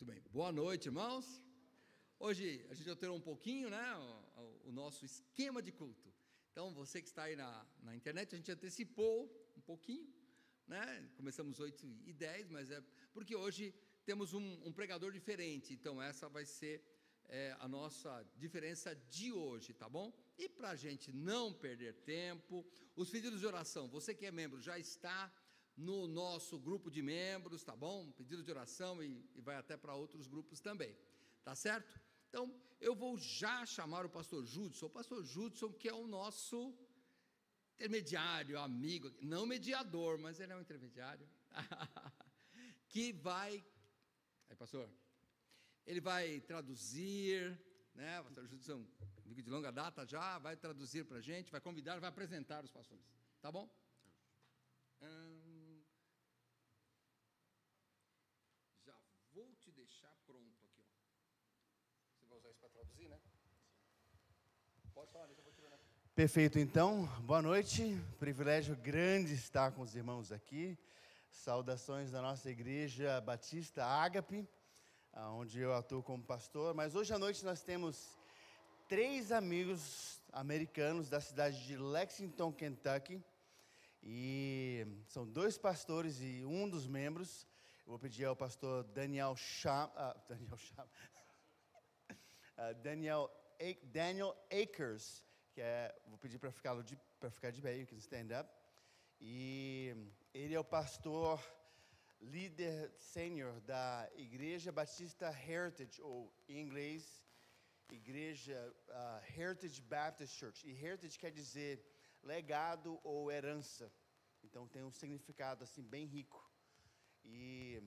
Muito bem. Boa noite, irmãos. Hoje a gente alterou um pouquinho, né, o nosso esquema de culto. Então, você que está aí na internet, a gente antecipou um pouquinho, né? Começamos 8h10, mas é porque hoje temos um pregador diferente. Então, essa vai ser a nossa diferença de hoje, tá bom? E para a gente não perder tempo, os pedidos de oração, você que é membro já está no nosso grupo de membros, tá bom? Pedido de oração e vai até para outros grupos também, tá certo? Então, eu vou já chamar o pastor Judson, que é o nosso intermediário, amigo, não mediador, mas ele é um intermediário, que vai, aí pastor, ele vai traduzir, né, o pastor Judson, amigo de longa data já, vai traduzir para a gente, vai convidar, vai apresentar os pastores, tá bom? Já vou te deixar pronto aqui, ó. Você vai usar isso para traduzir, né? Pode falar, eu vou te ver. Perfeito, então, boa noite, privilégio grande estar com os irmãos aqui, saudações da nossa igreja Batista Ágape, onde eu atuo como pastor, mas hoje à noite nós temos 3 amigos americanos da cidade de Lexington, Kentucky, e são 2 pastores e um dos membros. Eu vou pedir ao pastor Daniel Akers, vou pedir para ficar de pé, you can stand up. E ele é o pastor líder sênior da Igreja Batista Heritage, ou em inglês, Igreja Heritage Baptist Church. E Heritage quer dizer legado ou herança. Então tem um significado assim bem rico. E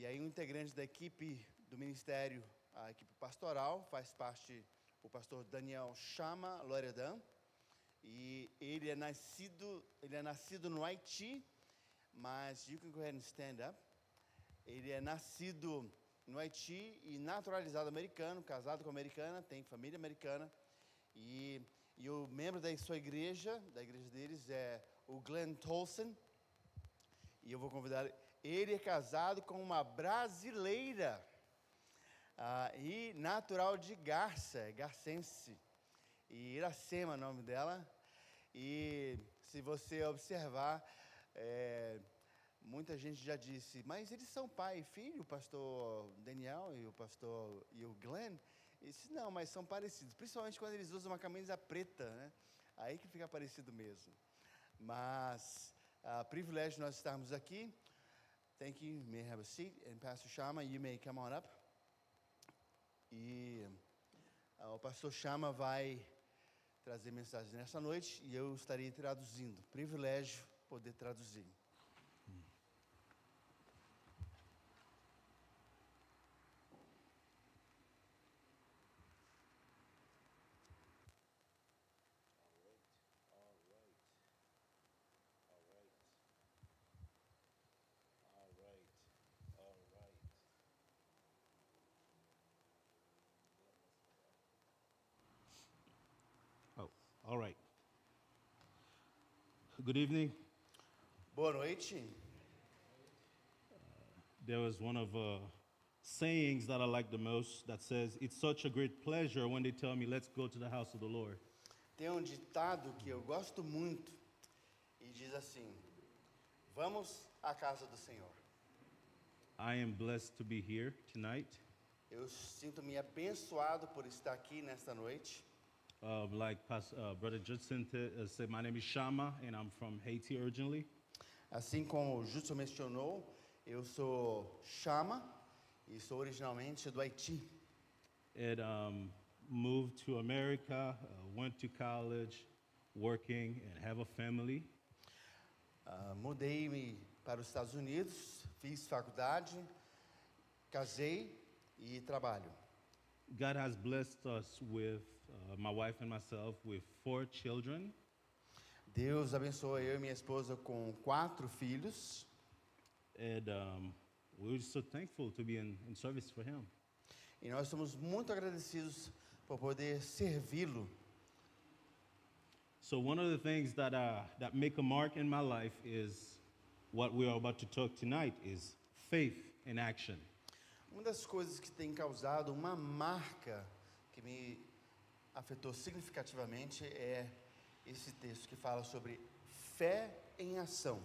aí um integrante da equipe do ministério, a equipe pastoral, faz parte o pastor Daniel Chama Loredan, e ele é nascido no Haiti, mas you can go ahead and stand up. Ele é nascido no Haiti e naturalizado americano, casado com americana, tem família americana, e o membro da sua igreja, da igreja deles, é o Glenn Tolson, e eu vou convidar ele. É casado com uma brasileira, e natural de Garcense, e Iracema é o nome dela. E se você observar, muita gente já disse, mas eles são pai e filho, o pastor Daniel e o Glenn? E disse, não, mas são parecidos, principalmente quando eles usam uma camisa preta, né? Aí que fica parecido mesmo. Mas privilégio nós estarmos aqui. Thank you. You may have a seat, and Pastor Chama, you may come on up. E o pastor Chama vai trazer mensagem nessa noite e eu estarei traduzindo. Privilégio poder traduzir. All right. Good evening. Boa noite. There was one of sayings that I like the most that says, it's such a great pleasure when they tell me, let's go to the house of the Lord. Tem um ditado que eu gosto muito e diz assim, vamos à casa do Senhor. I am blessed to be here tonight. Eu sinto-me abençoado por estar aqui nesta noite. Like Brother Judson said, my name is Shama, and I'm from Haiti originally. Assim como o Judson mencionou, eu sou Chama e sou originalmente do Haiti. And moved to America, went to college, working, and have a family. Mudei-me para os Estados Unidos, fiz faculdade, casei e trabalho. God has blessed us with, my wife and myself, with 4 children. Deus abençoa eu e minha esposa com 4 filhos. And we're so thankful to be in service for Him. E nós somos muito agradecidos por poder servi-lo. So one of the things that make a mark in my life is what we are about to talk tonight is faith in action. Uma das coisas que tem causado uma marca que me afetou significativamente é esse texto que fala sobre fé em ação.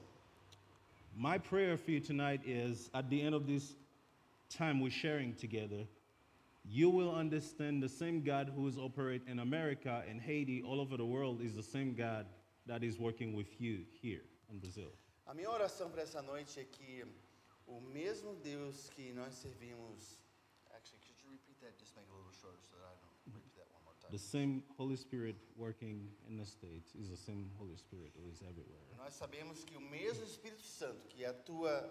My prayer for you tonight is at the end of this time we're sharing together, you will understand the same God who is operating in America and Haiti, all over the world, is the same God that is working with you here in Brazil. A minha oração para essa noite é que o mesmo Deus que nós servimos. Actually, could you repeat that? Just make it a little shorter so that I don't repeat that one more time. The same Holy Spirit working in the States is the same Holy Spirit who is everywhere. Nós sabemos que o mesmo Espírito Santo que atua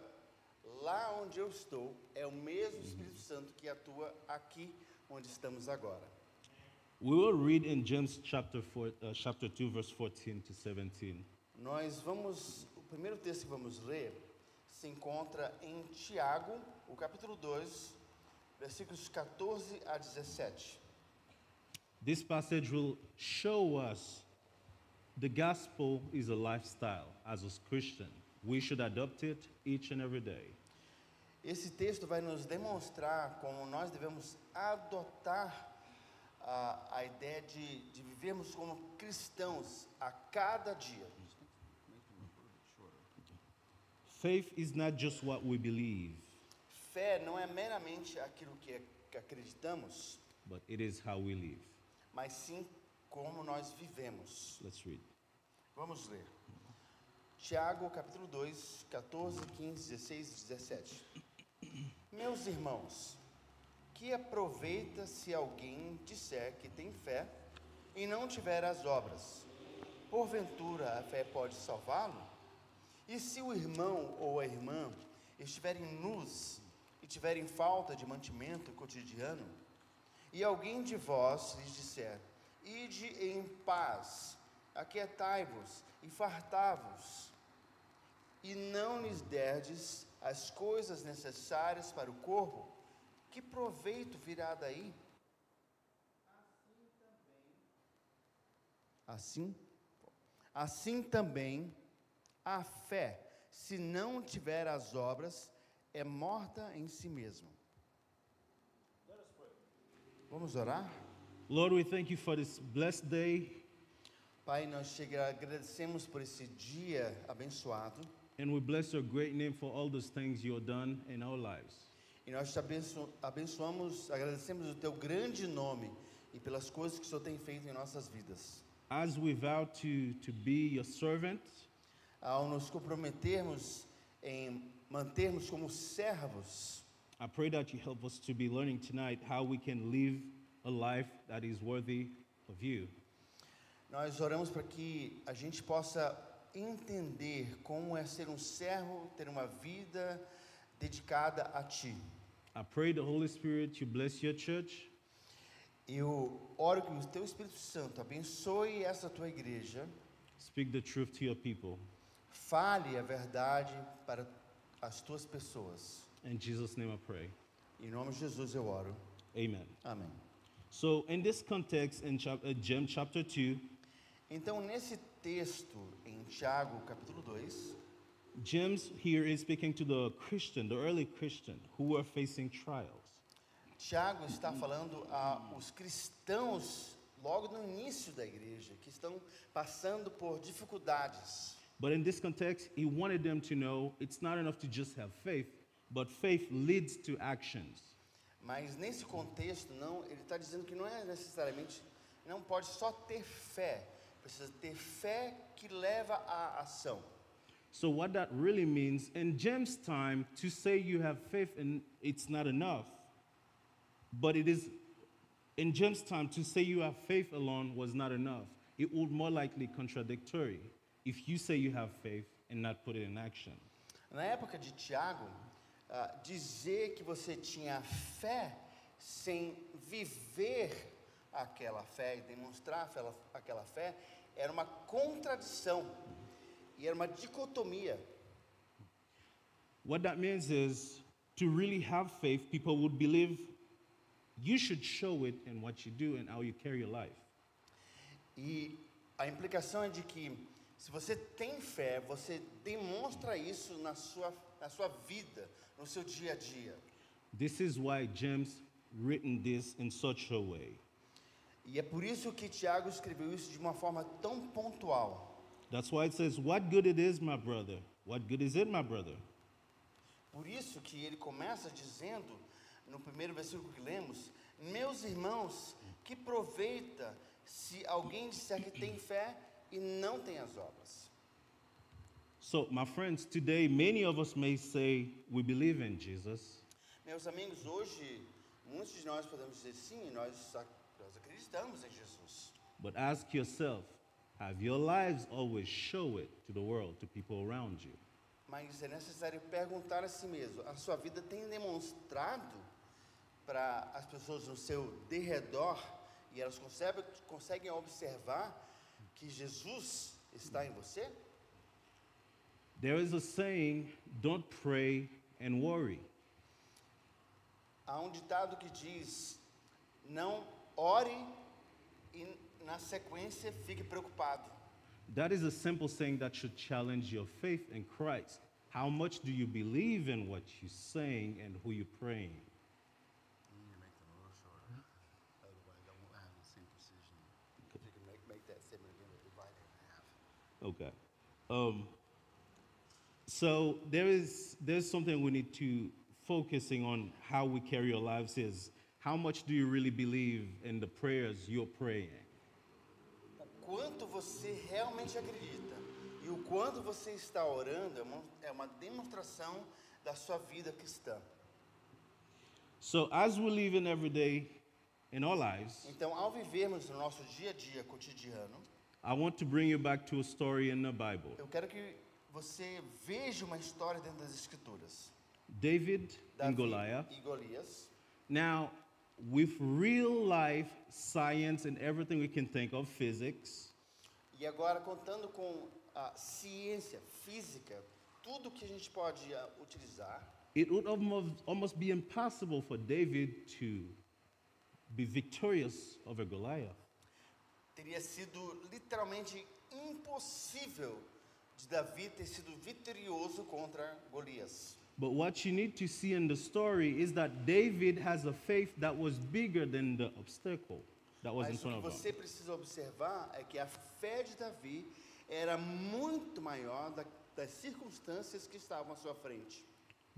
lá onde eu estou é o mesmo Espírito Santo que atua aqui onde estamos agora. We will read in James chapter 2, verse 14 to 17. O primeiro texto que vamos ler se encontra em Tiago, o capítulo 2, versículos 14 a 17. This passage will show us the gospel is a lifestyle. As a Christian, we should adopt it each and every day. Esse texto vai nos demonstrar como nós devemos adotar a ideia de vivermos como cristãos a cada dia. Faith is not just what we believe, Fé não é meramente aquilo que acreditamos, but it is how we live. mas sim como nós vivemos. Let's read. Vamos ler. Tiago, capítulo 2, 14, 15, 16 e 17. Meus irmãos, que aproveita se alguém disser que tem fé e não tiver as obras? Porventura a fé pode salvá-lo? E se o irmão ou a irmã estiverem nus e tiverem falta de mantimento cotidiano, e alguém de vós lhes disser: ide em paz, aquietai-vos e fartai-vos, e não lhes derdes as coisas necessárias para o corpo, que proveito virá daí? Assim também a fé, se não tiver as obras, é morta em si mesma. Vamos orar? Lord, we thank you for this blessed day, Pai, nós te agradecemos por esse dia abençoado. and we bless your great name for all those things you have done in our lives. E nós te abençoamos, agradecemos o teu grande nome e pelas coisas que o Senhor tem feito em nossas vidas. As we vow to be your servant, Ao nos comprometermos em mantermos como servos, I pray that you help us to be learning tonight how we can live a life that is worthy of you. nós oramos para que a gente possa entender como é ser um servo, ter uma vida dedicada a Ti. I pray the Holy Spirit to bless your church, Eu oro que o Teu Espírito Santo abençoe essa Tua igreja, speak the truth to your people. fale a verdade para as Tuas pessoas. In Jesus' name I pray. Em nome de Jesus eu oro. Amen. Amém. So in this context, in James chapter 2, Então, nesse texto, em Tiago, capítulo 2, James here is speaking to the Christian, the early Christian, who were facing trials. Tiago está falando aos cristãos, logo no início da igreja, que estão passando por dificuldades. But in this context, he wanted them to know it's not enough to just have faith, but faith leads to actions. Mas nesse contexto, não, ele está dizendo que não é necessariamente, não pode só ter fé, precisa ter fé que leva à ação. So what that really means, in James' time, to say you have faith and it's not enough. But it is, in James' time, to say you have faith alone was not enough. It would more likely contradictory if you say you have faith and not put it in action. Na época de Tiago, dizer que você tinha fé sem viver aquela fé e demonstrar aquela fé era uma contradição e era uma dicotomia. What that means is, to really have faith, people would believe you should show it in what you do and how you carry your life. E a implicação é de que se você tem fé, você demonstra isso na sua vida, no seu dia a dia. This is why James written this in such a way. E é por isso que Tiago escreveu isso de uma forma tão pontual. That's why it says, what good it is, my brother? What good is it, my brother? Por isso que ele começa dizendo, no primeiro versículo que lemos, meus irmãos, que proveita se alguém disser que tem fé e não tem as obras. So, my friends, today many of us may say we believe in Jesus, Meus amigos, hoje, muitos de nós podemos dizer sim, nós acreditamos em Jesus. but ask yourself, have your lives always show it to the world, to people around you? Mas é necessário perguntar a si mesmo, a sua vida tem demonstrado para as pessoas no seu derredor e elas conseguem observar que Jesus está em você? There is a saying, don't pray and worry. Há um ditado que diz, não ore e na sequência fique preocupado. That is a simple saying that should challenge your faith in Christ. How much do you believe in what you're saying and who you're praying? You need to make them a little shorter, otherwise I won't have the same precision. If you can make that statement again, divide it in half. Okay. So there's something we need to focusing on how we carry our lives is how much do you really believe in the prayers you're praying? O quanto você realmente acredita e o quanto você está orando é uma demonstração da sua vida cristã. So as we live in every day in our lives, Então, ao vivermos no nosso dia a dia cotidiano, I want to bring you back to a story in the Bible. eu quero que você veja uma história dentro das Escrituras. David and Davi Goliath. e Golias. Now, with real life science and everything we can think of, physics, E agora, contando com a ciência física, tudo que a gente pode utilizar, it would almost be impossible for David to be victorious over Goliath. teria sido literalmente impossível de Davi ter sido vitorioso contra Golias. But what you need to see in the story is that David has a faith that was bigger than the obstacle that was in Mas o front que of você him. precisa observar é que a fé de Davi era muito maior das circunstâncias que estavam à sua frente.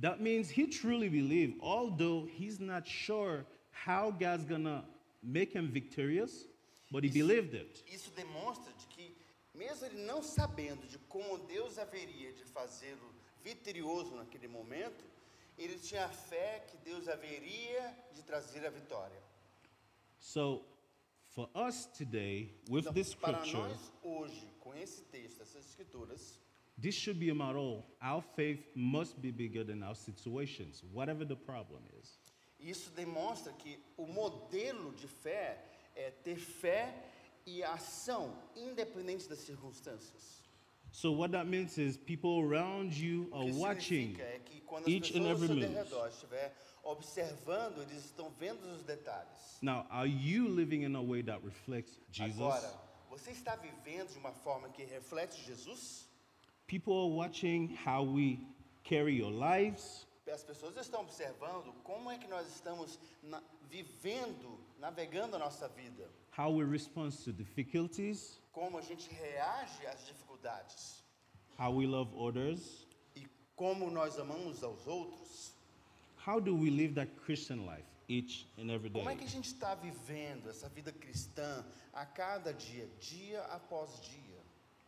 That means he truly believed, although he's not sure how God's gonna make him victorious, but he believed it. Isso demonstra de que, mesmo ele não sabendo de como Deus haveria de fazê-lo vitorioso naquele momento, ele tinha a fé que Deus haveria de trazer a vitória. So, for us today, with Então, this para scripture, nós hoje, com esse texto, essas escrituras, this should be a model. Our faith must be bigger than our situations, whatever the problem is. isso demonstra que o modelo de fé é ter fé e ação, independente das circunstâncias. So what that means is people around you O are que watching significa é que quando as each and pessoas ao every seu move. redor estiver observando, eles estão vendo os detalhes. Now, are you living in a way that reflects Jesus? Agora, você está vivendo de uma forma que reflete Jesus? People are watching how we carry our lives, As pessoas estão observando como é que nós estamos vivendo, navegando a nossa vida. how we respond to difficulties, Como a gente reage às dificuldades. how we love others. E como nós amamos aos outros. How do we live that Christian life each and every Como é day? que a gente está vivendo essa vida cristã a cada dia, dia após dia?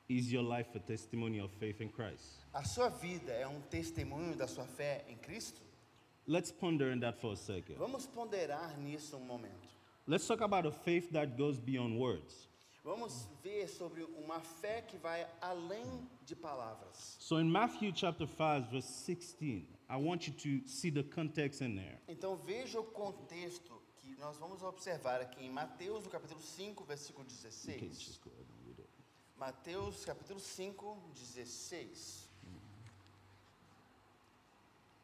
Is your life a testimony of faith in Christ? A sua vida é um testemunho da sua fé em Cristo? Let's ponder on that for a second. Vamos ponderar nisso um momento. Let's talk about a faith that goes beyond words. Vamos ver sobre uma fé que vai além de palavras. So in Matthew chapter 5, verse 16, I want you to see the context in there. Então veja o contexto que nós vamos observar aqui em Mateus, no capítulo 5, versículo Okay, 16. just go ahead and read it. Mateus, capítulo 5, 16.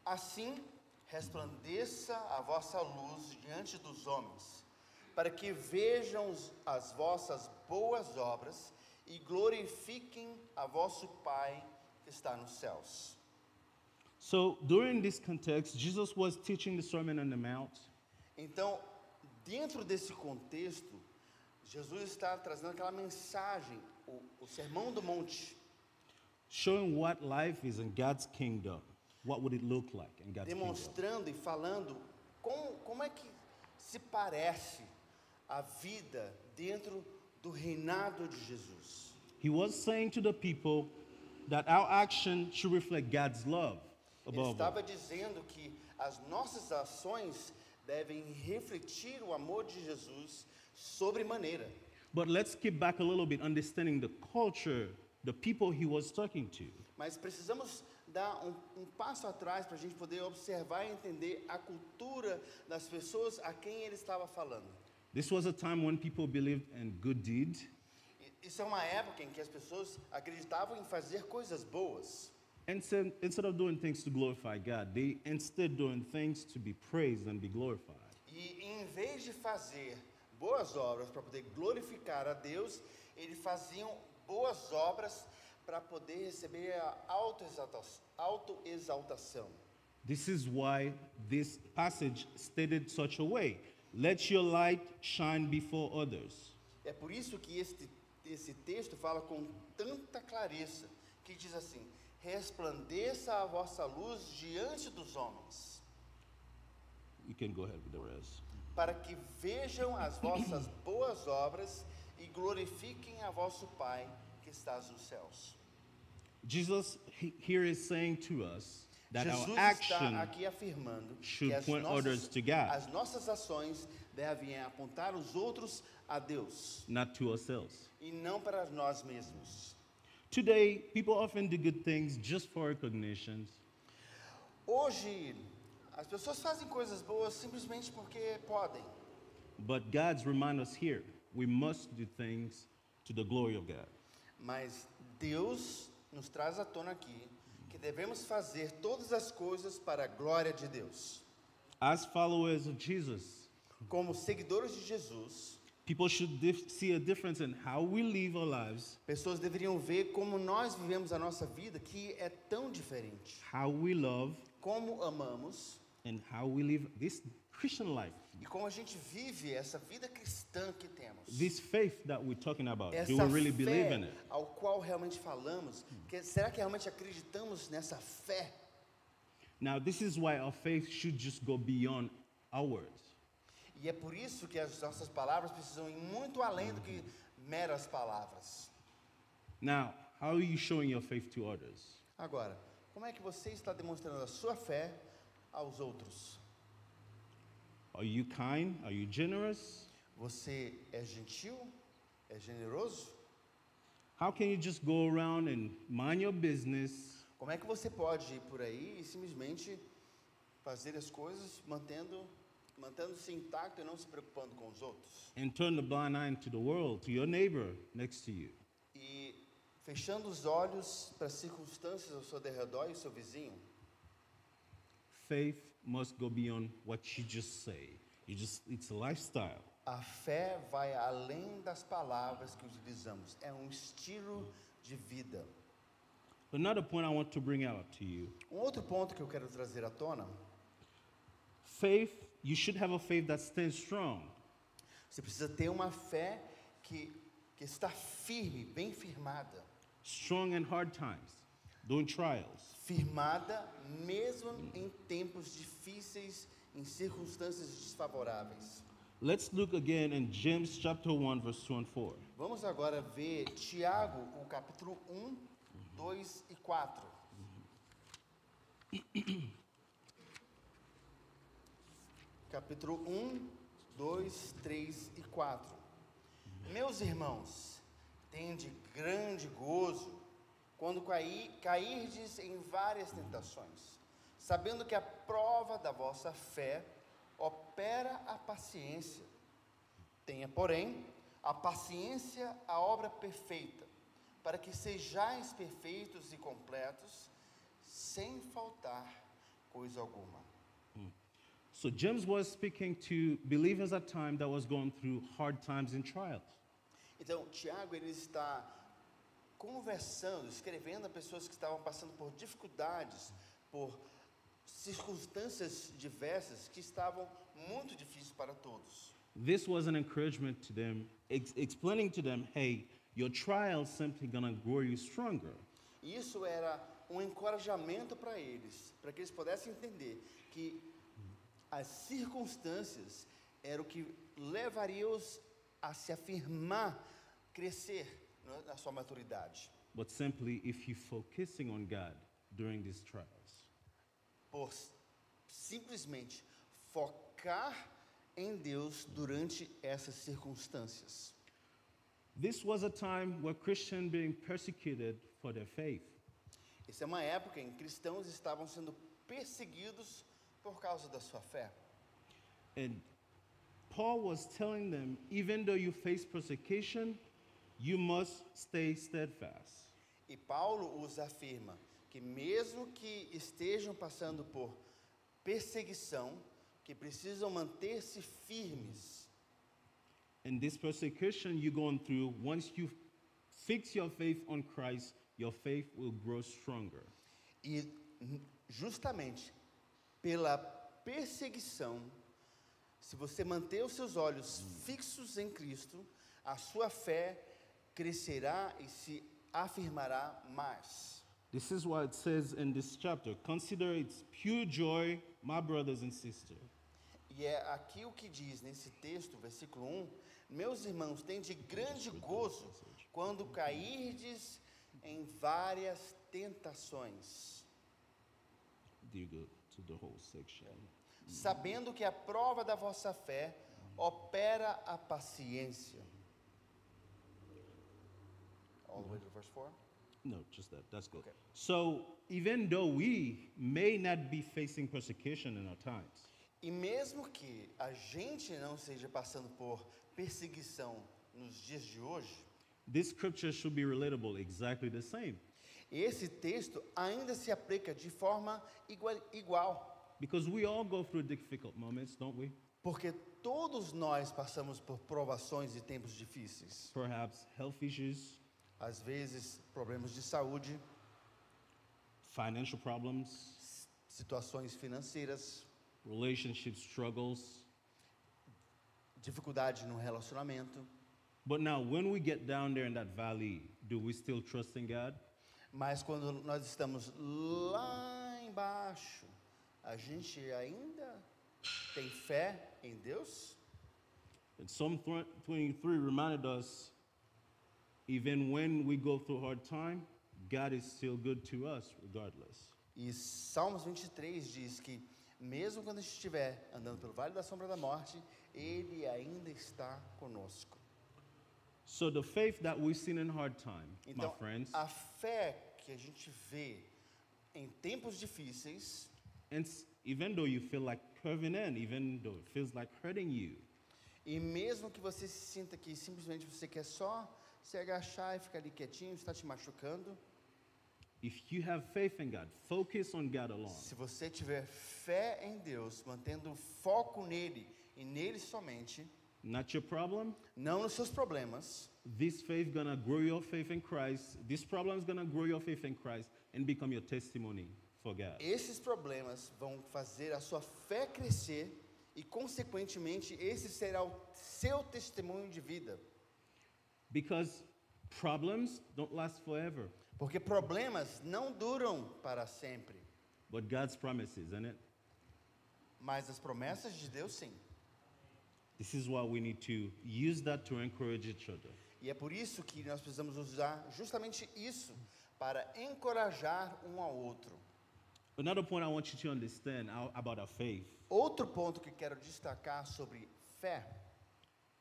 Assim resplandeça a vossa luz diante dos homens, para que vejam as vossas boas obras e glorifiquem a vosso Pai que está nos céus. So during this context, Jesus was teaching the Sermon on the Mount. Então, dentro desse contexto, Jesus está trazendo aquela mensagem, o Sermão do Monte, Showing what life is in God's kingdom. What would it look like in God's kingdom? demonstrando e falando como é que se parece a vida dentro do reinado de Jesus. He was saying to the people that our action should reflect God's love Ele above all. estava dizendo que as nossas ações devem refletir o amor de Jesus sobremaneira. But let's keep back a little bit, understanding the culture, the people he was talking to. Mas precisamos dar um passo atrás para a gente poder observar e entender a cultura das pessoas a quem ele estava falando. This was a time when people believed in good deeds. Isso é uma época em que as pessoas acreditavam em fazer coisas boas. Instead of doing things to glorify God, they instead doing things to be praised and be glorified. E em vez de fazer boas obras para poder glorificar a Deus, eles faziam boas obras para poder receber a autoexaltação. This is why this passage stated such a way. Let your light shine before others. É por isso que esse texto fala com tanta clareza, que diz assim: resplandeça a vossa luz diante dos homens, You can go ahead with the rest. para que vejam as vossas boas obras e glorifiquem a vosso Pai que estás nos céus. Jesus here is saying to us that Jesus our action está aqui afirmando should que as point others to God. as nossas ações devem apontar os outros a Deus not to ourselves. e não para nós mesmos. Today, people often do good things just for recognition. Hoje, as pessoas fazem coisas boas simplesmente porque podem. But God's remind us here, we must do things to the glory of God. Mas Deus nos traz à tona aqui que devemos fazer todas as coisas para a glória de Deus. As followers of Jesus, Como seguidores de Jesus, people should see a difference in how we live our lives, pessoas deveriam ver como nós vivemos a nossa vida, que é tão diferente. how we love, Como amamos and how we live this Christian life. e como a gente vive essa vida cristã que temos. This faith that we're talking about, do Essa we really believe in fé it? ao qual realmente falamos, será que realmente acreditamos nessa fé? Now, this is why our faith should just go beyond our words. E é por isso que as nossas palavras precisam ir muito além do que meras palavras. Now, how are you showing your faith to others? Agora, como é que você está demonstrando a sua fé aos outros? Are you kind? Are you generous? Você é gentil? É generoso? How can you just go around and mind your business Como é que você pode ir por aí e simplesmente fazer as coisas mantendo-se intacto e não se preocupando com os outros? and turn the blind eye to the world, to your neighbor next to you? E fechando os olhos para as circunstâncias ao seu derredor e ao seu vizinho? Faith must go beyond what you just say. It's a lifestyle. A fé vai além das palavras que utilizamos. É um estilo de vida. Another point I want to bring out to you. Outro ponto que eu quero trazer à tona: Faith, you should have a faith that stands strong. você precisa ter uma fé que está firme, bem firmada. Strong in hard times, during trials. Firmada mesmo em tempos difíceis, em circunstâncias desfavoráveis. Let's look again in James chapter 1, verse 2 and 4. Vamos agora ver Tiago, o capítulo 1, 2 e 4. Capítulo 1, 2, 3 e 4. Meus irmãos, tende grande gozo quando cairdes em várias tentações, sabendo que a prova da vossa fé opera a paciência. Tenha, porém, a paciência a obra perfeita, para que sejais perfeitos e completos, sem faltar coisa alguma. So James was speaking to believers at a time that was going through hard times and trials. Então, Tiago, ele está conversando, escrevendo a pessoas que estavam passando por dificuldades, por circunstâncias diversas que estavam muito difíceis para todos. This was an encouragement to them, explaining to them, hey, your trial's simply gonna grow you stronger. Isso era um encorajamento para que eles pudessem entender que as circunstâncias eram o que levaria-os a se afirmar, crescer na sua maturidade. But simply, if you're focusing on God during these trials. Por simplesmente focar em Deus durante essas circunstâncias. This was a time where Christians being persecuted for their faith. Essa é uma época em que cristãos estavam sendo perseguidos por causa da sua fé. And Paul was telling them, even though you face persecution, you must stay steadfast. E Paulo os afirma que mesmo que estejam passando por perseguição, que precisam manter-se firmes. And this persecution you're going through, once you fix your faith on Christ, your faith will grow stronger. E justamente pela perseguição, se você manter os seus olhos fixos em Cristo, a sua fé crescerá e se afirmará mais. This is what it says in this chapter. Consider it pure joy, my brothers and sisters. E é aqui o que diz nesse texto, versículo 1, meus irmãos, tende grande gozo quando cairdes em várias tentações, Do you go to the whole section? sabendo que a prova da vossa fé opera a paciência. All the way to verse 4? No, just that. That's good. Okay. So, even though we may not be facing persecution in our times, E mesmo que a gente não esteja passando por perseguição nos dias de hoje, this scripture should be relatable exactly the same. esse texto ainda se aplica de forma igual. Because we all go through difficult moments, don't we? Porque todos nós passamos por provações e tempos difíceis. Perhaps health issues, Às vezes, problemas de saúde, financial problems, situações financeiras, relationship struggles. dificuldade no relacionamento. But now, when we get down there in that valley, do we still trust in God? Mas quando nós estamos lá embaixo, a gente ainda tem fé em Deus? And Psalm 23 reminded us, even when we go through hard time, God is still good to us regardless. E Salmos 23 diz que mesmo quando a gente estiver andando pelo vale da sombra da morte, Ele ainda está conosco. So the faith that we've seen in hard time, Então, my friends, a fé que a gente vê em tempos difíceis, and even though you feel like curving in, even though it feels like hurting you, e mesmo que você se sinta que simplesmente você quer só se agachar e ficar ali quietinho, está te machucando, if you have faith in God, focus on God alone. se você tiver fé em Deus, mantendo foco nele e nele somente, Not your problem. não nos seus problemas, This faith gonna grow your faith in Christ. This problem is gonna grow your faith in Christ and become your testimony for God. esses problemas vão fazer a sua fé crescer e, consequentemente, esse será o seu testemunho de vida. Because problems don't last forever, Porque problemas não duram para sempre, but God's promises, isn't it? mas as promessas de Deus, sim. This is why we need to use that to encourage each other. E é por isso que nós precisamos usar justamente isso para encorajar um ao outro. Another point I want you to understand about our faith, Outro ponto que quero destacar sobre fé,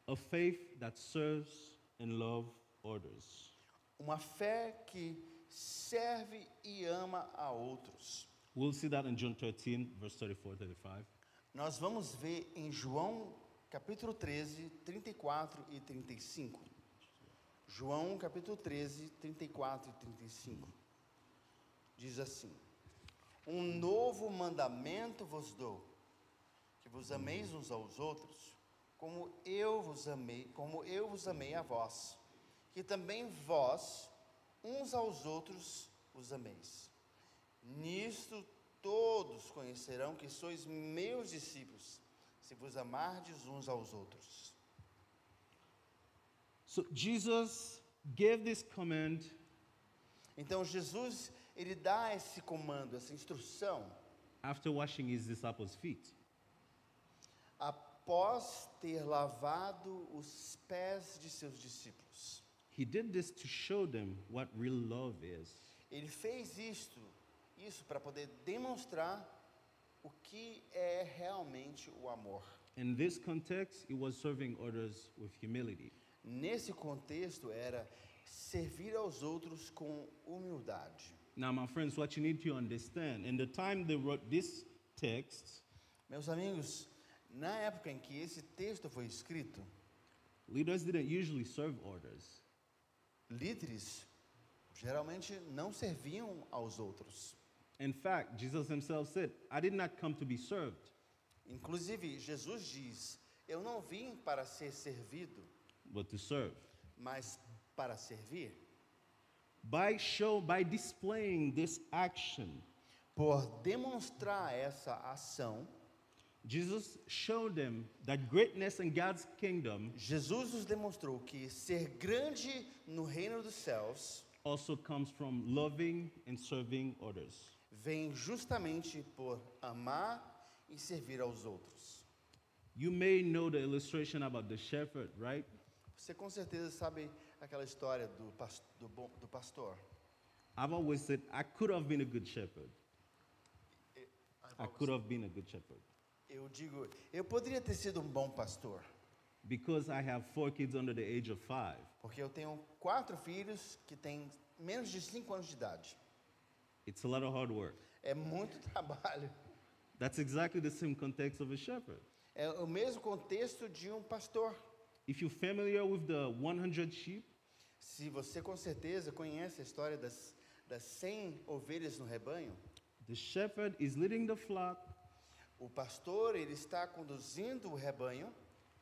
a faith that serves and loves others. uma fé que serve e ama a outros. We'll see that in John 13, verse 34, 35. Nós vamos ver em João capítulo 13, 34 e 35. João capítulo 13, 34 e 35. Diz assim: um novo mandamento vos dou, que vos ameis uns aos outros, como eu vos amei a vós, que também vós uns aos outros os ameis. Nisto todos conhecerão que sois meus discípulos, se vos amardes uns aos outros. So Jesus gave this command Então Jesus, ele dá esse comando, essa instrução, after washing his disciples' feet. após ter lavado os pés de seus discípulos. He did this to show them what real love is. Ele fez isso para poder demonstrar o que é realmente o amor. In this context, it was serving others with humility. Nesse contexto era servir aos outros com humildade. Now, my friends, what you need to understand, in the time they wrote this text, Meus amigos, na época em que esse texto foi escrito, leaders didn't usually serve others. líderes geralmente não serviam aos outros. In fact, Jesus himself said, I did not come to be served, Inclusive, Jesus diz: eu não vim para ser servido, but to serve. mas para servir. By displaying this action, Por demonstrar essa ação, Jesus showed them that greatness in God's kingdom Jesus nos demonstrou que ser grande no reino dos céus also comes from loving and serving others. vem justamente por amar e servir aos outros. You may know the illustration about the shepherd, right? Você com certeza sabe aquela história do pastor. I've always said I could have been a good shepherd. I could have been a good shepherd Eu digo, eu poderia ter sido um bom pastor, because I have 4 kids under the age of 5. porque eu tenho 4 filhos que têm menos de 5 anos de idade. It's a lot of hard work. É muito trabalho. That's exactly the same context of a shepherd. É o mesmo contexto de um pastor. If you're familiar with the 100 sheep, Se você com certeza conhece a história das 100 ovelhas no rebanho, the shepherd is leading the flock, o pastor ele está conduzindo o rebanho,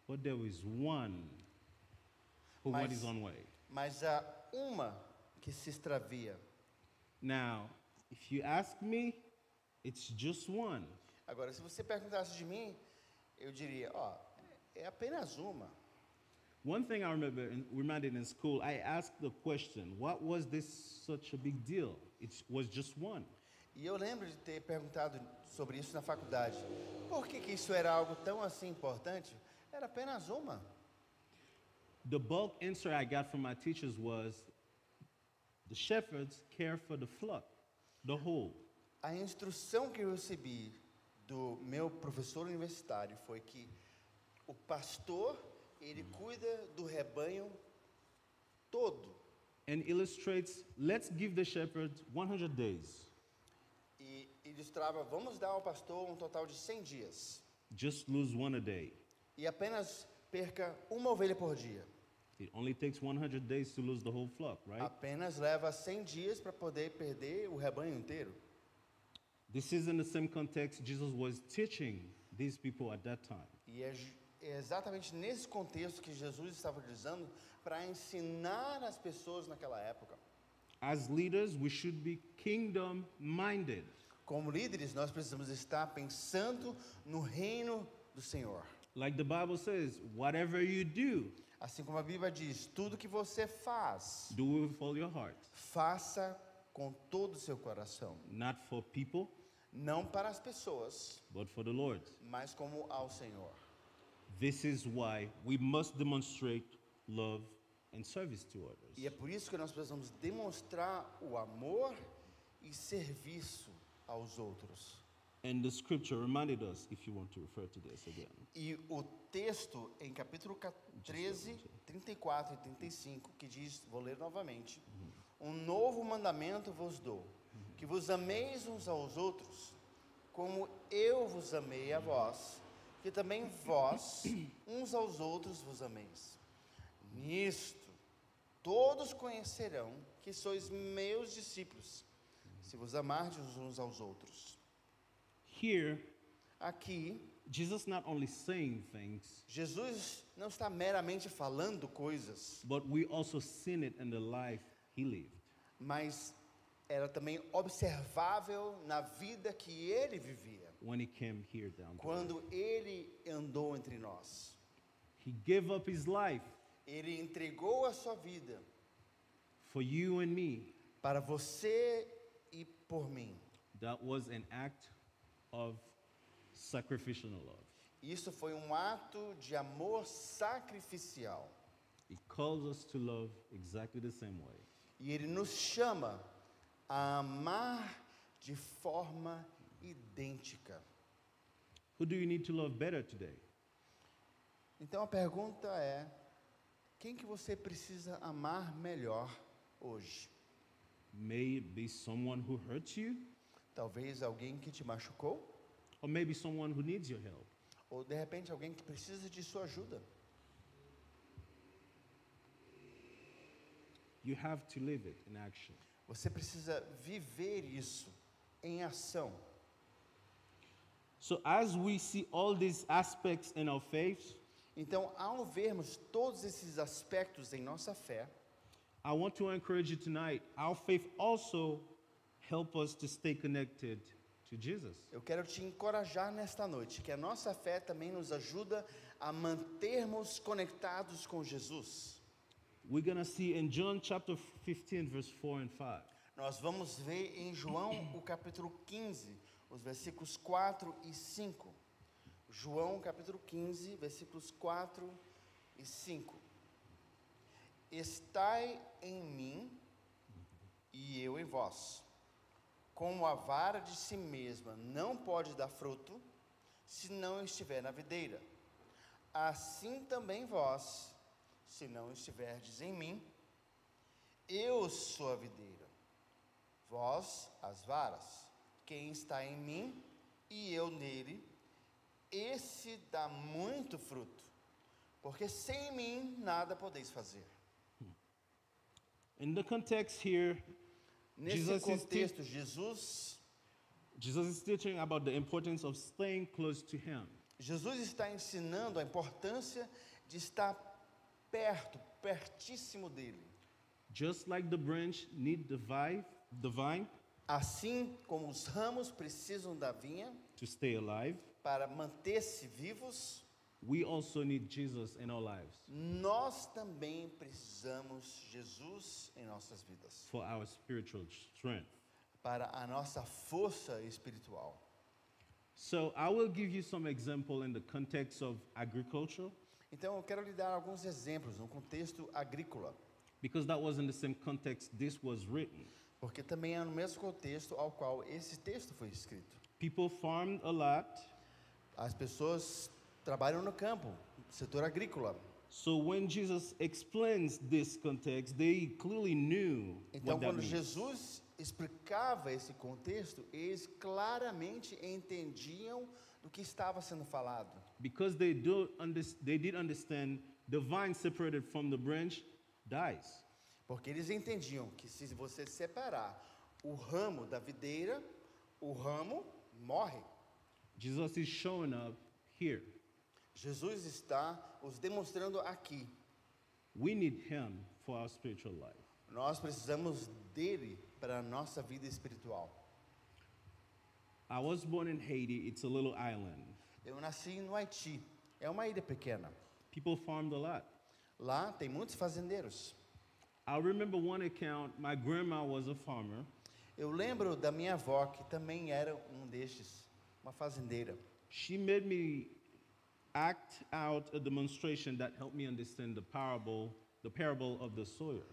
but there is one who went his own way. mas há uma que se extravia. Now, if you ask me, it's just one. Agora, se você perguntasse de mim, eu diria, ó, é apenas uma. One thing I remember in school, I asked the question, what was this such a big deal? It was just one. E eu lembro de ter perguntado sobre isso na faculdade. Por que isso era algo tão assim importante? Era apenas uma. The bulk answer I got from my teachers was, the shepherds care for the flock, the whole. A instrução que eu recebi do meu professor universitário foi que o pastor, ele cuida do rebanho todo. And illustrates, let's give the shepherds 100 days. E ilustrava, vamos dar ao pastor um total de 100 dias. Just lose one a day. E apenas perca uma ovelha por dia. It only takes 100 days to lose the whole flock, right? Apenas leva 100 dias para poder perder o rebanho inteiro. This is in the same context Jesus was teaching these people at that time. E é exatamente nesse contexto que Jesus estava utilizando para ensinar as pessoas naquela época. As leaders, we should be kingdom-minded. Como líderes, nós precisamos estar pensando no reino do Senhor. Like the Bible says, whatever you do, Assim como a Bíblia diz, tudo que você faz, do with all your heart, faça com todo o seu coração. not for people, Não para as pessoas, but for the Lord. mas como ao Senhor. This is why we must demonstrate love and service to others. E é por isso que nós precisamos demonstrar o amor e serviço aos outros. And the scripture reminded us, if you want to refer to this again. E o texto em capítulo 13, 34 e 35, que diz, vou ler novamente, um novo mandamento vos dou, que vos ameis uns aos outros, como eu vos amei a vós, que também vós, uns aos outros, vos ameis. Nisto, todos conhecerão que sois meus discípulos, se vos amardes uns aos outros. Here, Aqui, Jesus not only saying things, Jesus não está meramente falando coisas, but we also seen it in the life he lived. mas era também observável na vida que ele vivia, when he came here down there. quando ele andou entre nós. He gave up his life Ele entregou a sua vida for you and me. para você e por mim. That was an act of sacrificial love. Isso foi um ato de amor sacrificial. He calls us to love exactly the same way. E ele nos chama a amar de forma idêntica. Who do you need to love better today? Então a pergunta é: quem que você precisa amar melhor hoje? May it be someone who hurts you, Talvez alguém que te machucou, or maybe someone who needs your help. ou de repente alguém que precisa de sua ajuda. You have to live it in action. Você precisa viver isso em ação. So as we see all these aspects in our faith, Então, ao vermos todos esses aspectos em nossa fé, I want to encourage you tonight. Our faith also help us to stay connected to Jesus. eu quero te encorajar nesta noite, que a nossa fé também nos ajuda a mantermos conectados com Jesus. We're going to see in John chapter 15 verse 4 and 5. Nós vamos ver em João o capítulo 15, os versículos 4 e 5. João capítulo 15, versículos 4 e 5. Estai em mim e eu em vós. Como a vara de si mesma não pode dar fruto, se não estiver na videira, assim também vós, se não estiverdes em mim. Eu sou a videira, vós as varas. Quem está em mim e eu nele, esse dá muito fruto, porque sem mim nada podeis fazer. In the context here, Nesse Jesus is contexto, Jesus is teaching about the importance of staying close to him. Jesus está ensinando a importância de estar perto, pertíssimo dele. Just like the branch need the vine Assim como os ramos precisam da vinha to stay alive, para manter-se vivos, we also need Jesus in our lives nós também precisamos Jesus em nossas vidas, for our spiritual strength. para a nossa força espiritual. So I will give you some example in the context of agriculture, Então eu quero lhe dar alguns exemplos no contexto agrícola, because that was in the same context this was written. porque também é no mesmo contexto ao qual esse texto foi escrito. People farmed a lot, As pessoas trabalham no campo, no setor agrícola. so when Jesus explains this context, they clearly knew Então, what that quando means. Jesus explicava esse contexto, eles claramente entendiam do que estava sendo falado. Because they did understand the vine separated from the branch dies. Porque eles entendiam que se você separar o ramo da videira, o ramo morre. Jesus is showing up here. Jesus está os demonstrando aqui. We need him for our spiritual life. Nós precisamos dele para a nossa vida espiritual. I was born in Haiti. It's a little island. Eu nasci no Haiti. É uma ilha pequena. People farmed a lot. Lá tem muitos fazendeiros. I remember one account, my grandma was a farmer. Eu lembro da minha avó, que também era um destes, uma fazendeira. She made me act out a demonstration that helped me understand the parable of the sower.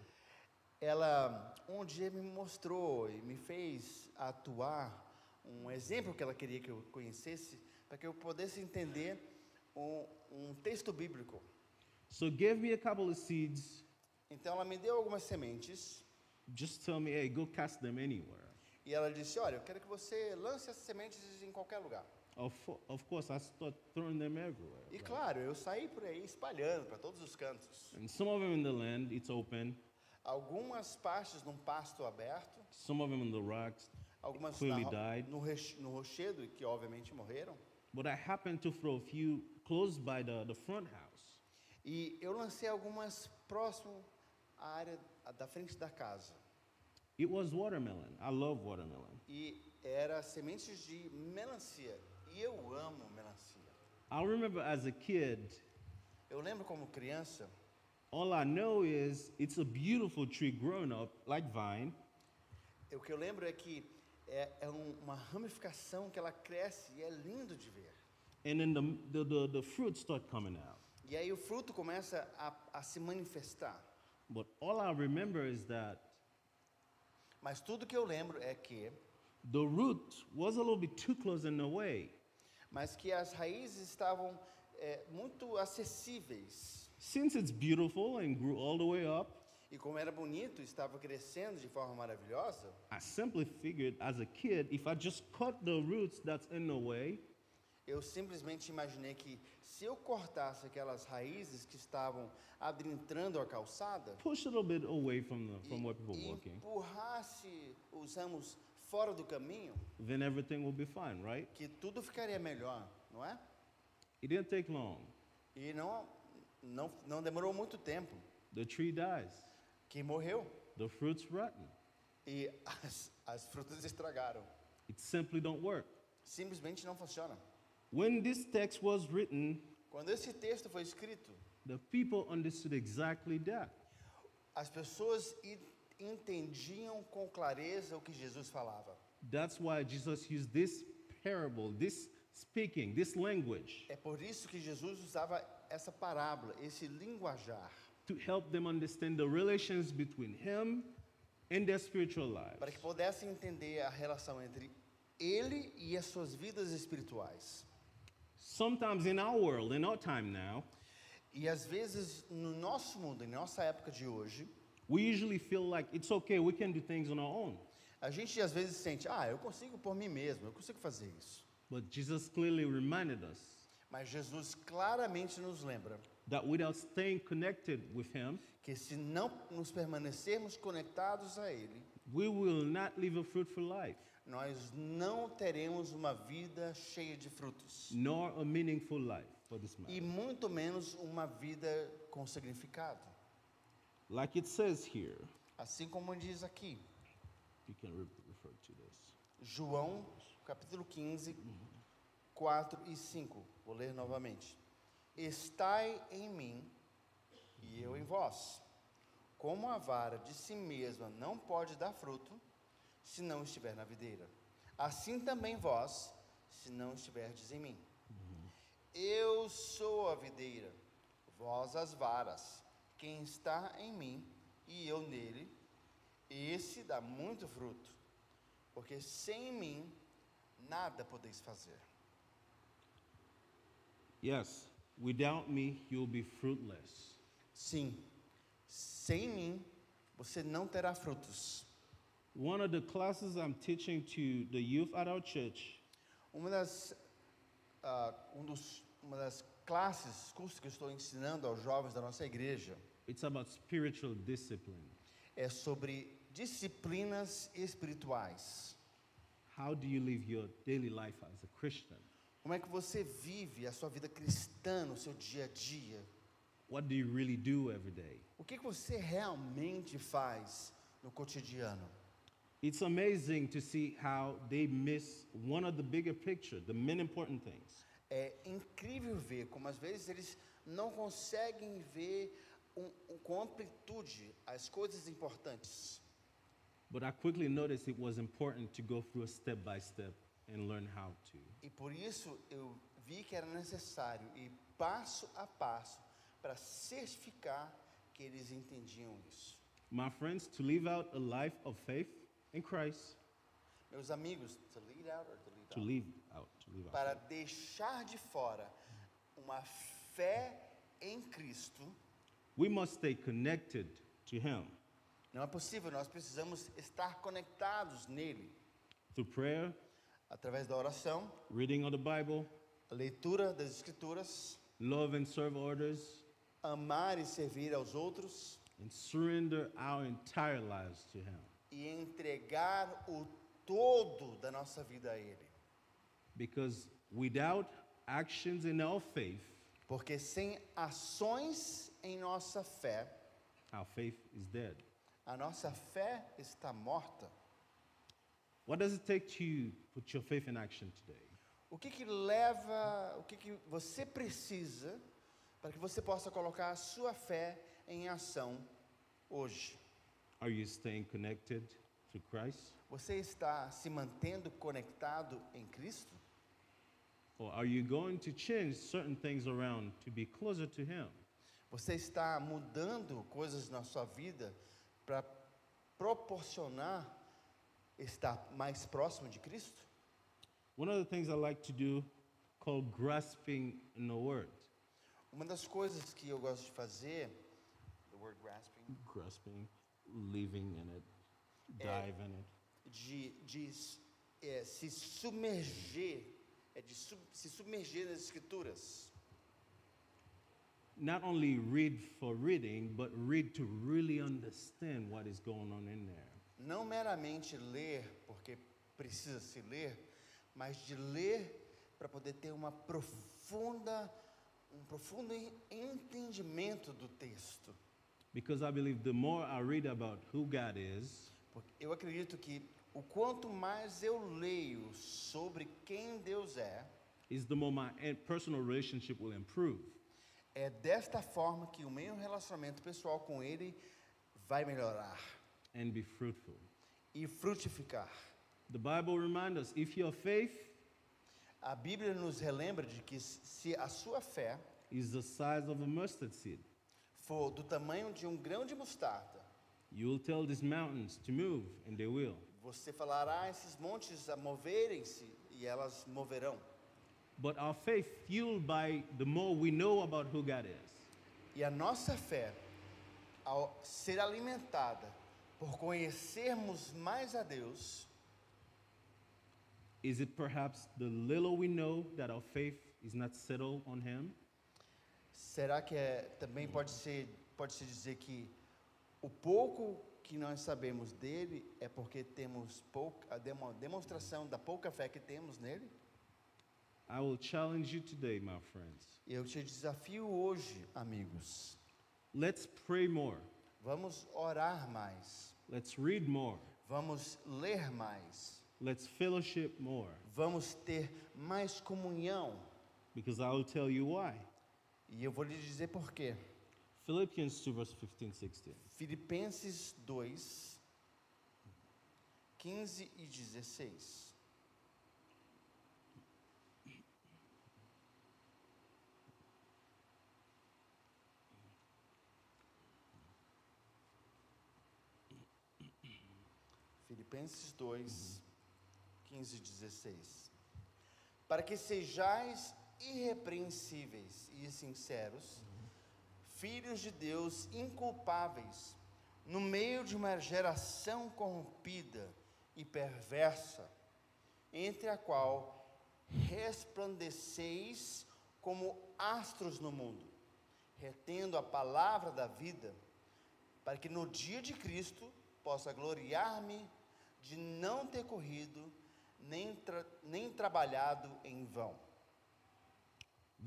Ela um dia me mostrou e me fez atuar um exemplo que ela queria que eu conhecesse, para que eu pudesse entender um texto bíblico. So gave me a couple of seeds. Então ela me deu algumas sementes Just tell me, hey, go cast them anywhere. e ela disse: olha, eu quero que você lance essas sementes em qualquer lugar. Of course, I start throwing them everywhere. E claro, eu saí por aí espalhando para todos os cantos. And some of them in the land, it's open. Algumas partes num pasto aberto, Some of them in the rocks. algumas Clearly died. no rochedo, e que obviamente morreram. But I happened to throw a few close by the front house. E eu lancei algumas próximo à área da frente da casa. It was watermelon. I love watermelon. E era sementes de melancia. E eu amo melancia. I remember as a kid, Eu lembro como criança, all I know is it's a beautiful tree growing up like vine, o que eu lembro é que uma ramificação que ela cresce e é lindo de ver. and then the fruits start coming out. E aí o fruto começa a se manifestar. But all I remember is that Mas tudo que eu lembro é que, the root was a little bit too close in the way. mas que as raízes estavam muito acessíveis. Since it's beautiful and grew all the way up, E como era bonito, estava crescendo de forma maravilhosa, I simply figured as a kid, if I just cut the roots that's in the way, eu simplesmente imaginei que se eu cortasse aquelas raízes que estavam adentrando a calçada push a little bit away from where people e are walking, empurrasse os ramos fora do caminho, then everything will be fine, right? que tudo ficaria melhor, não é? It didn't take long. E não demorou muito tempo The tree dies. que morreu The fruit's rotten. e as frutas estragaram. It simply don't work. Simplesmente não funciona. When this text was written, Quando esse texto foi escrito, the people understood exactly that. as pessoas entendiam com clareza o que Jesus falava. That's why Jesus used this parable, this speaking, this language É por isso que Jesus usava essa parábola, esse linguajar, to help them understand the relations between him and their spiritual lives. para que pudessem entender a relação entre ele e as suas vidas espirituais. Sometimes in our world, in our time now, E às vezes no nosso mundo, em nossa época de hoje, we usually feel like it's okay, we can do things on our own. a gente às vezes sente, eu consigo por mim mesmo, eu consigo fazer isso. But Jesus clearly reminded us Mas Jesus claramente nos lembra that without staying connected with him, que se não nos permanecermos conectados a Ele, we will not live a fruitful life, nós não teremos uma vida cheia de frutos. nor a meaningful life for this matter. E muito menos uma vida com significado. Like it says here, Assim como diz aqui, you can refer to this. João, capítulo 15, 4 e 5. Vou ler novamente. Estai em mim e eu em vós. Como a vara de si mesma não pode dar fruto, se não estiver na videira. Assim também vós, se não estiverdes em mim. Eu sou a videira, vós as varas. Quem está em mim e eu nele, esse dá muito fruto. Porque sem mim, nada podeis fazer. Yes, without me, you'll be fruitless. Sim, sem mim, você não terá frutos. One of the classes I'm teaching to the youth at our church Uma das classes, cursos que eu estou ensinando aos jovens da nossa igreja it's about spiritual discipline. é sobre disciplinas espirituais. How do you live your daily life as a Christian? Como é que você vive a sua vida cristã no seu dia a dia? What do you really do every day? O que você realmente faz no cotidiano? It's amazing to see how they miss one of the bigger picture, the main important things. É incrível ver como às vezes eles não conseguem ver com amplitude as coisas importantes. But I quickly noticed it was important to go through a step by step and learn how to. E por isso eu vi que era necessário ir passo a passo para certificar que eles entendiam isso. My friends, to live out a life of faith in Christ, Meus amigos, to lead out or to lead to out? live out. Para deixar de fora uma fé em Cristo, We must stay connected to him não é possível, nós precisamos estar conectados nele, through prayer, através da oração, reading of the Bible, a leitura das Escrituras, love and serve others, amar e servir aos outros and surrender our entire lives to him. e entregar o todo da nossa vida a Ele. Because without actions in our faith, Porque sem ações em nossa fé, our faith is dead. A nossa fé está morta. What does it take to put your faith in action today? O que leva, o que você precisa para que você possa colocar a sua fé em ação hoje? Are you staying connected to Christ? Você está se mantendo conectado em Cristo? Or are you going to change certain things around to be closer to Him? Você está mudando coisas na sua vida para proporcionar estar mais próximo de Cristo? One of the things I like to do called grasping in the word. Uma das coisas que eu gosto de fazer, the word grasping, Grasping, living in it, dive in it. se submerger, se submerger nas Escrituras. Not only read for reading, but read to really understand what is going on in there. Não meramente ler, porque precisa se ler, mas de ler para poder ter um profundo entendimento do texto. Because I believe the more I read about who God is, Porque eu acredito que o quanto mais eu leio sobre quem Deus is the more my personal relationship will improve. é desta forma que o meu relacionamento pessoal com Ele vai melhorar And be fruitful. e frutificar. The Bible reminds us if your faith A Bíblia nos relembra de que se a sua fé is the size of a mustard seed, for do tamanho de um grão de mostarda, you will tell these mountains to move, and they will. você falará a esses montes a moverem-se e elas moverão. But our faith, fueled by the more we know about who God is, E a nossa fé, ao ser alimentada por conhecermos mais a Deus, is it perhaps the little we know that our faith is not settled on Him? será que também pode se dizer que o pouco que nós sabemos dele é porque temos a demonstração da pouca fé que temos nele? I will challenge you today, my friends. Eu te desafio hoje, amigos, Let's pray more. vamos orar mais, Let's read more. vamos ler mais, Let's fellowship more. vamos ter mais comunhão. Because I will tell you why. E eu vou lhe dizer por quê. Philippians 2, verse 15, 16. Filipenses 2, 15 e 16. Filipenses 2, 15 e 16. Para que sejais irrepreensíveis e sinceros, filhos de Deus inculpáveis, no meio de uma geração corrompida e perversa, entre a qual resplandeceis como astros no mundo, retendo a palavra da vida, para que no dia de Cristo possa gloriar-me de não ter corrido, nem trabalhado em vão.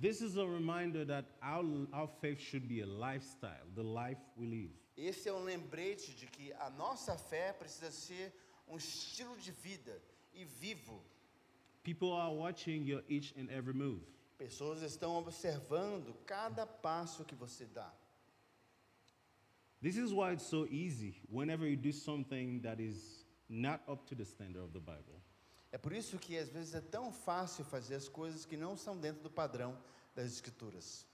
This is a reminder that our faith should be a lifestyle, the life we live. Esse é um lembrete de que a nossa fé precisa ser um estilo de vida e vivo. People are watching your each and every move. Pessoas estão observando cada passo que você dá. This is why it's so easy whenever you do something that is not up to the standard of the Bible. É por isso que às vezes é tão fácil fazer as coisas que não são dentro do padrão das Escrituras.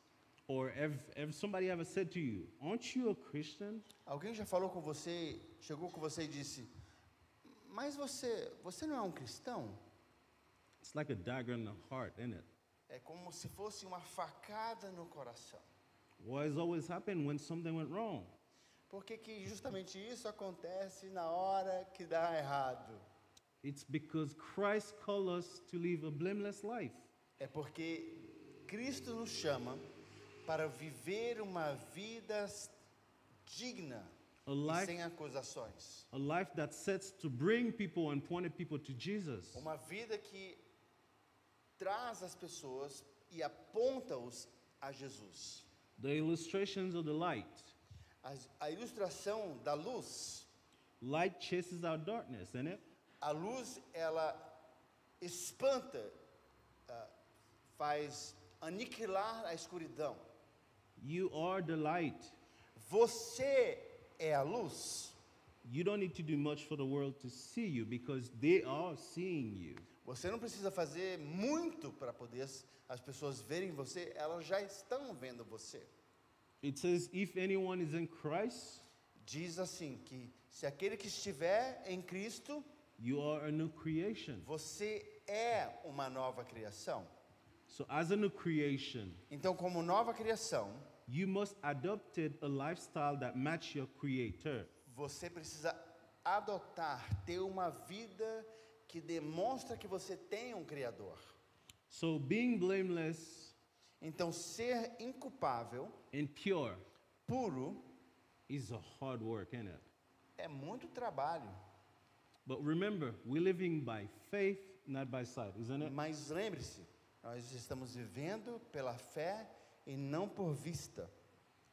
Or if somebody ever said to you, aren't you a Christian? Alguém já falou com você, chegou com você e disse, mas você não é um cristão? It's like a dagger in the heart, isn't it? É como se fosse uma facada no coração. Why has always happened when something went wrong? Por que que justamente isso acontece na hora que dá errado? It's because Christ called us to live a blameless life. É porque Cristo nos chama para viver uma vida digna A e life, sem acusações. a life that sets to bring people and point people to Jesus. Uma vida que traz as pessoas e aponta-os a Jesus. The illustrations of the light A ilustração da luz, Light chases out darkness, isn't it? a luz, ela espanta, faz aniquilar a escuridão. You are the light. Você é a luz. You don't need to do much for the world to see you because they are seeing you. Você não precisa fazer muito para poder as pessoas verem você, elas já estão vendo você. It says, if anyone is in Christ, Diz assim que se aquele que estiver em Cristo, you are a new creation. você é uma nova criação. So as a new creation, Então, como nova criação, you must adopt a lifestyle that match your creator. você precisa adotar, ter uma vida que demonstra que você tem um Criador. So being blameless Então, ser inculpável, and pure puro, is a hard work, isn't it? é muito trabalho. But remember, we're living by faith, not by sight, isn't it? Mas lembre-se, nós estamos vivendo pela fé e não por vista.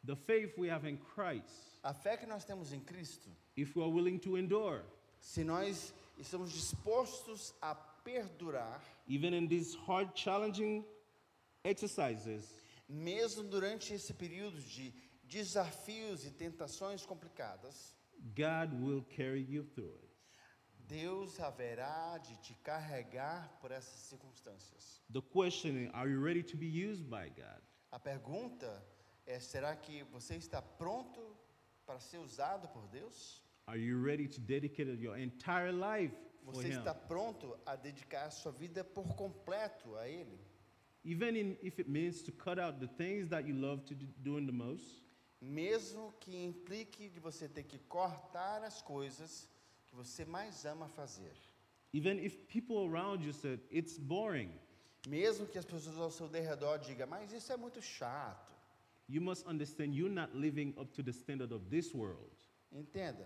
The faith we have in Christ, A fé que nós temos em Cristo, if we are willing to endure, se nós estamos dispostos a perdurar, even in these hard, challenging exercises, mesmo durante esse período de desafios e tentações complicadas, God will carry you through it. Deus haverá de te carregar por essas circunstâncias. The question is, are you ready to be used by God? A pergunta é: será que você está pronto para ser usado por Deus? Are you ready to dedicate your entire life for Você Him? está pronto a dedicar a sua vida por completo a Ele? Even if it means to cut out the things that you love to doing the most, Mesmo que implique de você ter que cortar as coisas que você mais ama fazer. even if people around you said it's boring, Mesmo que as pessoas ao seu derredor digam: mas isso é muito chato. you must understand you're not living up to the standard of this world. Entenda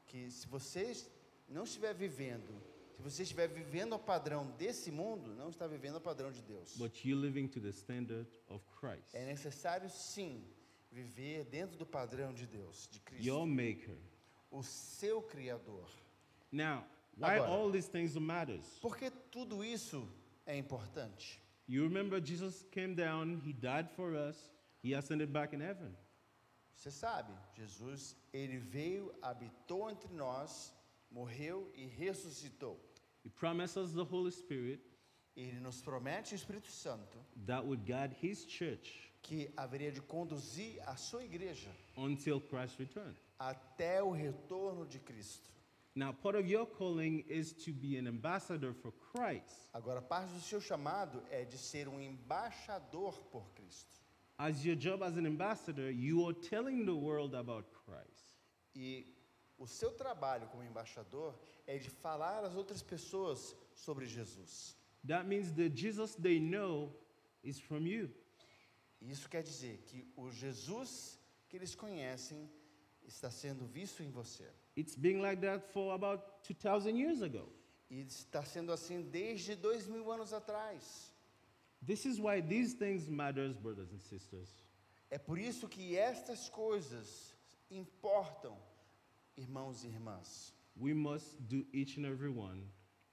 que se você não estiver vivendo, se você estiver vivendo ao padrão desse mundo, não está vivendo ao padrão de Deus. But you're living to the standard of Christ, É necessário sim viver dentro do padrão de Deus, de Cristo, your maker. o seu Criador. Now, why Agora. all these things matters? Por que tudo isso é importante? You remember Jesus came down, He died for us, He ascended back in heaven. Você sabe, Jesus, ele veio, habitou entre nós, morreu e ressuscitou. He promised us the Holy Spirit Ele nos promete o Espírito Santo that would guide His church que haveria de conduzir a sua igreja until Christ returned. até o retorno de Cristo. Now, part of your calling is to be an ambassador for Christ. Agora, parte do seu chamado é de ser um embaixador por Cristo. As your job as an ambassador, you are telling the world about Christ. E o seu trabalho como embaixador é de falar às outras pessoas sobre Jesus. That means the Jesus they know is from you. Isso quer dizer que o Jesus que eles conhecem está sendo visto em você. It's been like that for about 2,000 years ago. E está sendo assim desde 2000 anos atrás. This is why these things matters, brothers and sisters. É por isso que estas coisas importam, irmãos e irmãs. We must do each and every one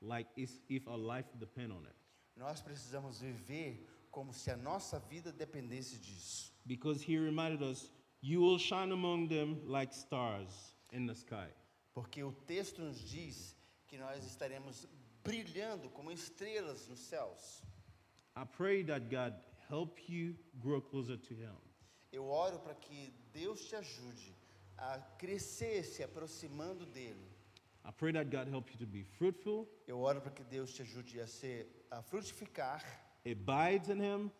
like if our life depend on it. Nós precisamos viver como se a nossa vida dependesse disso. Because He reminded us, you will shine among them like stars in the sky. Porque o texto nos diz que nós estaremos brilhando como estrelas nos céus. I pray that God help you grow closer to Him. Eu oro para que Deus te ajude a crescer se aproximando dele. I pray that God help you to be fruitful, Eu oro para que Deus te ajude a frutificar, abide in Him,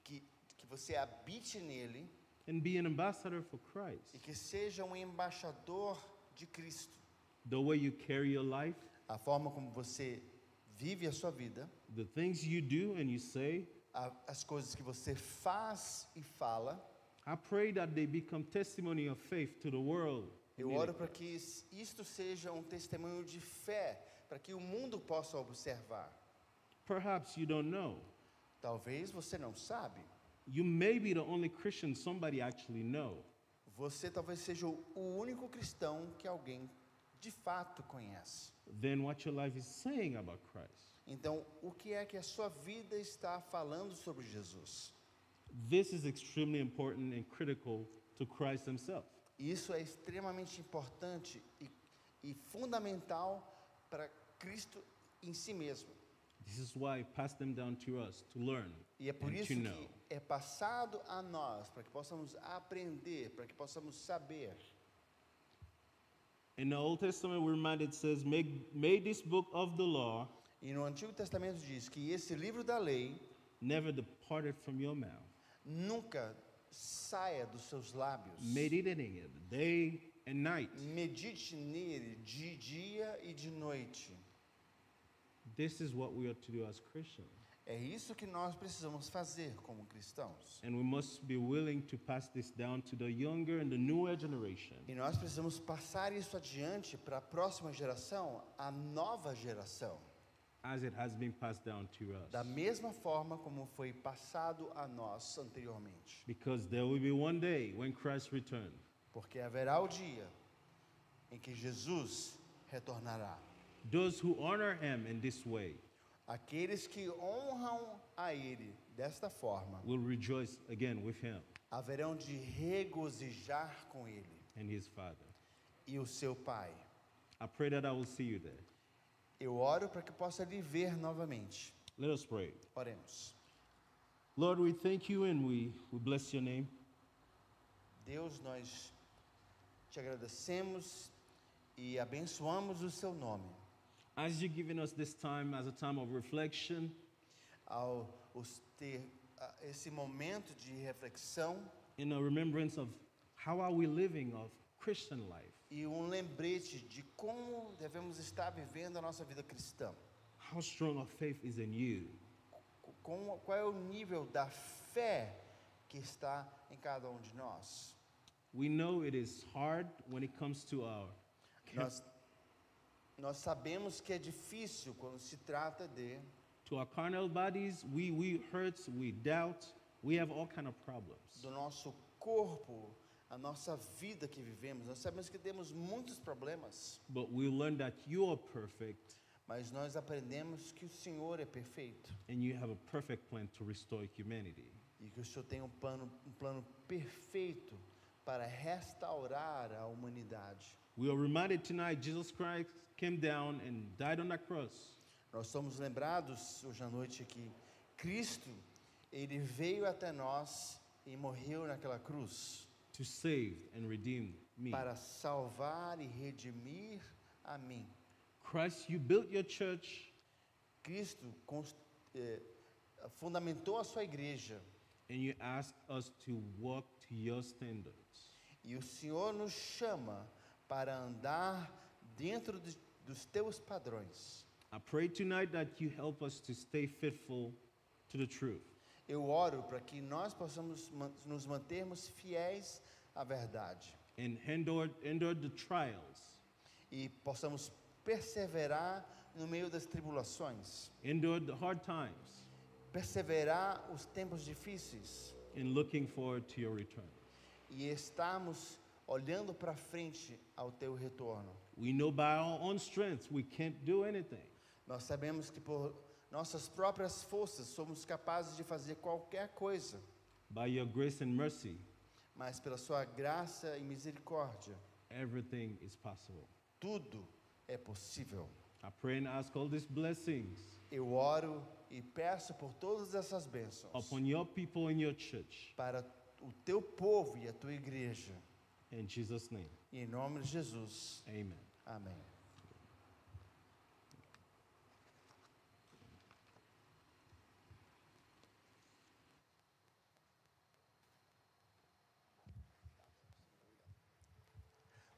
que você habite nele and be an ambassador for Christ. e que seja um embaixador de Cristo. The way you carry your life, A forma como você vive a sua vida, the things you do and you say, as coisas que você faz e fala. I pray that they become testimony of faith to the world. Eu oro para que isto seja um testemunho de fé, para que o mundo possa observar. Perhaps you don't know. Talvez você não sabe. You may be the only Christian somebody actually know. você talvez seja o único cristão que alguém de fato conhece. then what your life is saying about Christ. Então, o que é que a sua vida está falando sobre Jesus? This is extremely important and critical to Christ himself. Isso é extremamente importante e fundamental para Cristo em si mesmo. This is why I pass them down to us to learn E é por and isso to que know. é passado a nós, para que possamos aprender, para que possamos saber. In the Old Testament, we're reminded, it says, may this book of the law E no Antigo Testamento diz que esse livro da lei never departed from your mouth. nunca saia dos seus lábios. Meditating it day and night. Medite nele de dia e de noite. This is what we ought to do as Christians. É isso que nós precisamos fazer como cristãos. And we must be willing to pass this down to the younger and the newer generation. E nós precisamos passar isso adiante para a próxima geração, a nova geração. As it has been passed down to us. Da mesma forma como foi passado a nós anteriormente. Because there will be one day when Christ returns. Porque haverá o dia em que Jesus retornará. Those who honor him in this way Aqueles que honram a Ele desta forma will rejoice again with him haverão de regozijar com Ele and his Father. e o seu Pai. I pray that I will see you there. Eu oro para que possa lhe ver novamente. Let us pray. Oremos. Lord, we thank you and we bless your name. Deus, nós te agradecemos e abençoamos o seu nome. As you've given us this time as a time of reflection, Ao ter esse momento de reflexão in a remembrance of how are we living of Christian life, e lembrete de como devemos estar vivendo a nossa vida cristã. how strong our faith is in you. Qual é o nível da fé que está em cada um de nós? We know it is hard when it comes to our Nós sabemos que é difícil quando se trata to our carnal bodies. We hurt, we doubt, we have all kind of problems. do nosso corpo, a nossa vida que vivemos. Nós sabemos que temos muitos problemas, But we learn that you are perfect mas nós aprendemos que o Senhor é perfeito and you have a perfect plan to restore humanity. e que o Senhor tem um plano perfeito para restaurar a humanidade. We are reminded tonight Jesus Christ came down and died on that cross. Nós somos lembrados hoje à noite que Cristo, ele veio até nós e morreu naquela cruz To save and redeem me. para salvar e redimir a mim. Christ, you built your church Cristo fundamentou a sua igreja and you ask us to walk to your standards. e o Senhor nos chama para andar dentro dos teus padrões. I pray tonight that you help us to stay faithful to the truth. Eu oro para que nós possamos nos mantermos fiéis à verdade And endure the trials, e possamos perseverar no meio das tribulações, endure the hard times, perseverar os tempos difíceis and looking forward to your return. e estarmos olhando para frente ao teu retorno. We know by our own strength we can't do anything. Nós sabemos que por nossas próprias forças somos capazes de fazer qualquer coisa, By your grace and mercy, mas pela sua graça e misericórdia, everything is possible. tudo é possível. I pray and ask all these blessings Eu oro e peço por todas essas bênçãos upon your people in your church. para o teu povo e a tua igreja. In Jesus' name, E em nome de Jesus, amen. amém.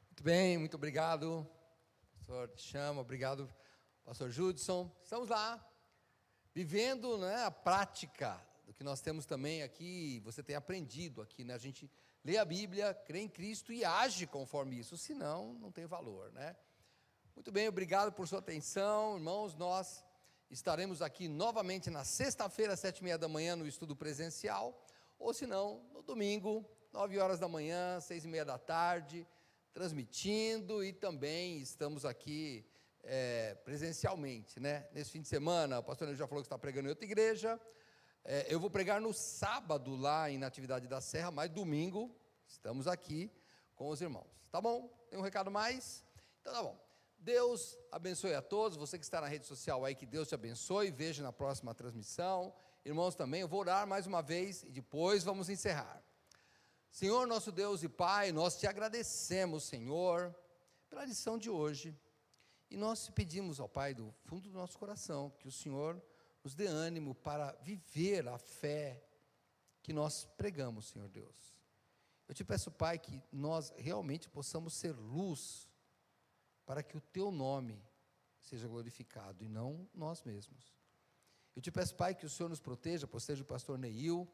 Muito bem, muito obrigado, pastor Chama, obrigado, pastor Judson. Estamos lá, vivendo, né, a prática do que nós temos também aqui, você tem aprendido aqui, né? A gente lê a Bíblia, crê em Cristo e age conforme isso, senão não tem valor, né? Muito bem, obrigado por sua atenção, irmãos. Nós estaremos aqui novamente na sexta-feira, às 7:30 da manhã, no estudo presencial, ou se não, no domingo, 9 horas da manhã, 6:30 da tarde, transmitindo, e também estamos aqui presencialmente, né? Nesse fim de semana, o pastor já falou que está pregando em outra igreja. Eu vou pregar no sábado lá em Natividade da Serra, mas domingo estamos aqui com os irmãos. Tá bom? Tem um recado mais? Então tá bom. Deus abençoe a todos. Você que está na rede social aí, que Deus te abençoe. Veja na próxima transmissão. Irmãos também, eu vou orar mais uma vez e depois vamos encerrar. Senhor, nosso Deus e Pai, nós te agradecemos, Senhor, pela lição de hoje. E nós te pedimos, ó Pai, do fundo do nosso coração, que o Senhor nos dê ânimo para viver a fé que nós pregamos, Senhor Deus. Eu te peço, Pai, que nós realmente possamos ser luz, para que o teu nome seja glorificado e não nós mesmos. Eu te peço, Pai, que o Senhor nos proteja o pastor Neil,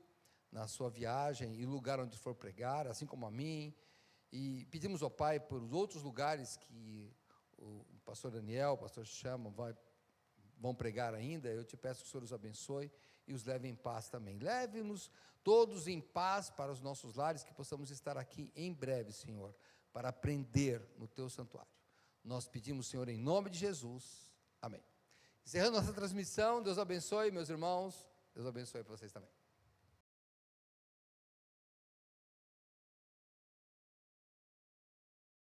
na sua viagem e lugar onde for pregar, assim como a mim, e pedimos ao Pai por outros lugares que o pastor Daniel, o pastor Chama vão pregar ainda. Eu te peço que o Senhor os abençoe e os leve em paz também. Leve-nos todos em paz para os nossos lares, que possamos estar aqui em breve, Senhor, para aprender no teu santuário. Nós pedimos, Senhor, em nome de Jesus, amém. Encerrando nossa transmissão, Deus abençoe, meus irmãos, Deus abençoe para vocês também.